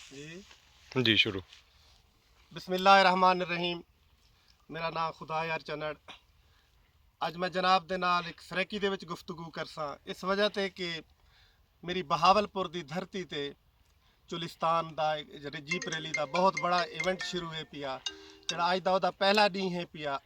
जी जी शुरू। बिस्मिल्लाहिर्रहमानिर्रहीम। मेरा नाम खुदा यार चनड़। ਅੱਜ मैं जनाब ਦੇ ਨਾਲ ਇੱਕ ਸਰੈਕੀ ਦੇ ਵਿੱਚ ਗੁਫ਼ਤਗੂ ਕਰਸਾਂ ਇਸ ਵਜ੍ਹਾ ਤੇ ਕਿ ਮੇਰੀ ਬਹਾਵਲਪੁਰ ਦੀ ਧਰਤੀ ਤੇ ਚੁਲਿਸਤਾਨ ਦਾ ਜਿਹੜੇ ਜੀਪ ਰੈਲੀ ਦਾ ਬਹੁਤ ਬੜਾ ਇਵੈਂਟ ਸ਼ੁਰੂ ਹੈ ਪਿਆ ਜਿਹੜਾ ਅੱਜ ਦਾ ਉਹਦਾ ਪਹਿਲਾ ਦਿਨ ਹੈ ਪਿਆ।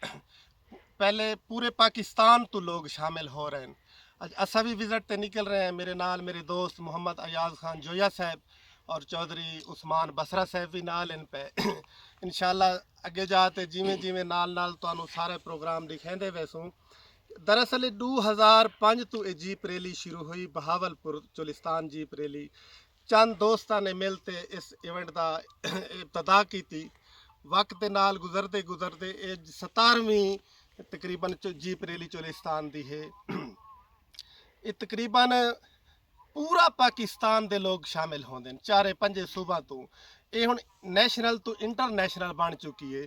ਪਹਿਲੇ ਪੂਰੇ ਪਾਕਿस्तान ਤੋਂ ਲੋग शामिल हो रहे हैं। ਅੱਜ असा भी विज़िट ਤੇ निकल रहे हैं। मेरे नाल मेरे दोस्त मोहम्मद अयाज खान जोया साहब और चौधरी उस्मान बसरा साहब भी नाल इन पे इंशाल्लाह अगे जाते जिमें जिमें नाल नाल तुहानू सारे प्रोग्राम दिखाते वैसों। दरअसल 2005 तो ये जीप रैली शुरू हुई बहावलपुर चुलिस्तान जीप रैली। चंद दोस्तों ने मिलते इस इवेंट का इब्तदा की थी। वक्त के नाल गुजरते गुजरते 17वीं तकरीबन जीप रैली चुलिस्तान दी है। ये तकरीबन पूरा पाकिस्तान के लोग शामिल होंगे चारे पंजे सूबा तो ये हुण नैशनल तो इंटरनैशनल बन चुकी है।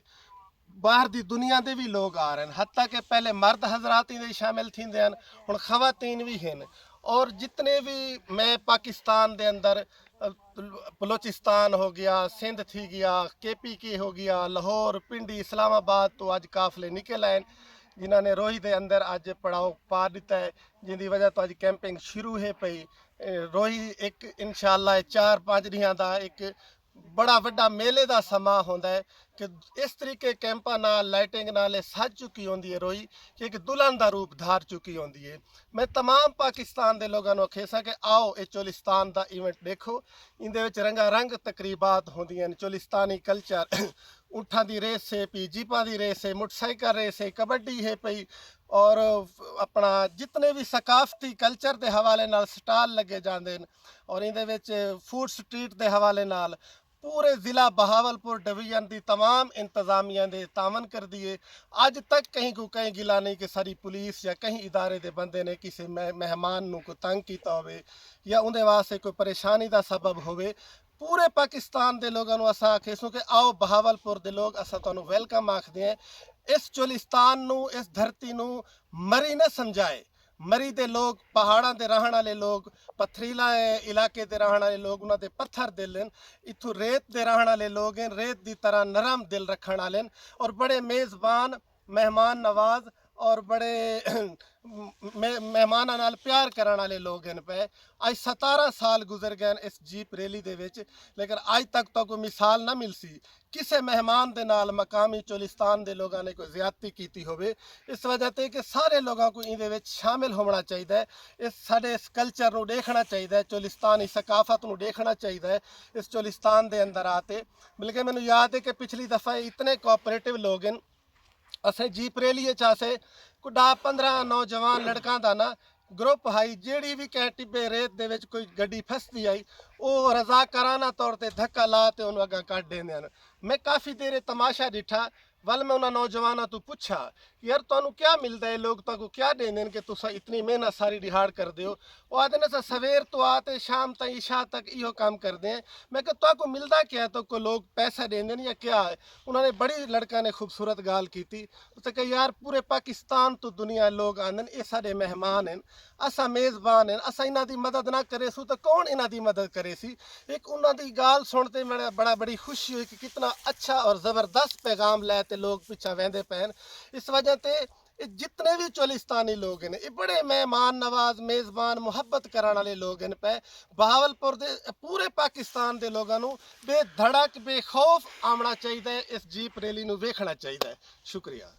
बाहर की दुनिया के भी लोग आ रहे हैं। हत्ता के पहले मर्द हजरात ही शामिल थींदे हैं हुण खवातीन भी हैं। और जितने भी मैं पाकिस्तान के अंदर बलोचिस्तान हो गया, सिंध थी गया, KPK हो गया, लाहौर, पिंडी, इस्लामाबाद तो अज काफले निकल आए जिन्होंने रोही के अंदर अज पड़ाव पा दिता है जिंदी वजह तो अज कैंपिंग शुरू है पई। रोही एक इंशाअल्लाह 4-5 दिनों का एक बड़ा वड्डा मेले का समा होंदा है कि इस तरीके कैंपा नाल लाइटिंग नाल सज चुकी होंदी है रोही कि एक दुल्हन का रूप धार चुकी होंदी है। मैं तमाम पाकिस्तान के लोगों को खेसा कि आओ ये चोलिस्तान का इवेंट देखो। इनदे विच रंगा रंग तकरीबात होंदियां ने। चोलिस्तानी कल्चर ऊँठा की रेस है पी, जीपा की रेस है, मोटरसाइकिल रेस है, कबड्डी है पई और अपना जितने भी सकाफती कल्चर के हवाले नाल स्टाल लगे जाते हैं और इहदे विच फूड स्ट्रीट के हवाले नाल पूरे ज़िला बहावलपुर डिवीजन की तमाम इंतजामिया ने तावन कर दिए। अज तक कहीं को कहीं गिला नहीं कि सारी पुलिस या कहीं इदारे के बंदे ने किसी मेहमान को तंग किया हो या उनके वास्ते कोई परेशानी का सबब हो। पूरे पाकिस्तान के लोगों को असा आखेसूँ कि आओ बहावलपुर के लोग असा तुहानू वेलकम आखते हैं। इस चोलिस्तान इस धरती नू मरी न समझाए। मरी दे लोग पहाड़ों के रहने वाले लोग, पथरीला इलाके के रहने वाले लोग, उन्होंने पत्थर दिल हैं। इतों रेत के रहने वाले लोग हैं, रेत की तरह नरम दिल रखने वाले और बड़े मेज़बान मेहमान नवाज और बड़े मेहमाना नाल प्यार करने वाले लोग हैं पे। आज 17 साल गुजर गए इस जीप रैली दे विच लेकिन आज तक तो कोई मिसाल ना मिल सी किसी मेहमान दे नाल मकामी चोलिस्तान के लोगों ने कोई ज्यादती की होवे। इस वजह से कि सारे लोगों को इहदे विच शामिल होना चाहिए। इस साडे इस कल्चर नूं देखना चाहिए, चोलिस्तानी सकाफत नूं देखना चाहिए इस चोलिस्तान के अंदर आते। बल्कि मैनूं याद है कि पिछली दफ़ा इतने कोऑपरेटिव लोग हैं असें जीप रैली असें कोई 10-15 नौजवान लड़कों का ना ग्रुप हाई जेड़ी भी कह टिब्बे रेत दे विच कोई गड्डी फसती आई वो रजाकाराना तौर पर धक्का ला तो उन्होंने अगर कट देंदे हैं। मैं काफ़ी देर तमाशा डिठा वल मैं उन्होंने नौजवानों तो पूछा कि यार तुहानू क्या मिलता है, लोग तुहानू क्या देंदे कि तुसा इतनी मेहनत सारी दिहाड़ कर दो। वो आते ने सवेर तो आते शाम तक इशा तक इहो काम करते हैं। मैं कहा तुहानू मिलता क्या, तो को लोग पैसा देंदे या क्या है। उन्होंने बड़ी लड़का ने खूबसूरत गाल की थी। उसने कहा यार पूरे पाकिस्तान तो दुनिया लोग आंदे ये साडे मेहमान हैं, असा मेज़बान हैं, असा इन्हां दी मदद ना करे सू तो कौन इन्हां दी मदद करे सी। एक उन्हां दी गाल सुनते मेरा बड़ी खुशी हुई कि कितना अच्छा और ज़बरदस्त पैगाम लैते लोग पिछा वहदे पैन। इस वजह से जितने भी चोलिस्तानी लोग हैं ये बड़े मेहमान नवाज मेज़बान मुहब्बत करने वाले लोग हैं पे। बहावलपुर के पूरे पाकिस्तान के लोगों को बेधड़क बेखौफ आना चाहिए, इस जीप रैली नूं वेखना चाहिए। शुक्रिया।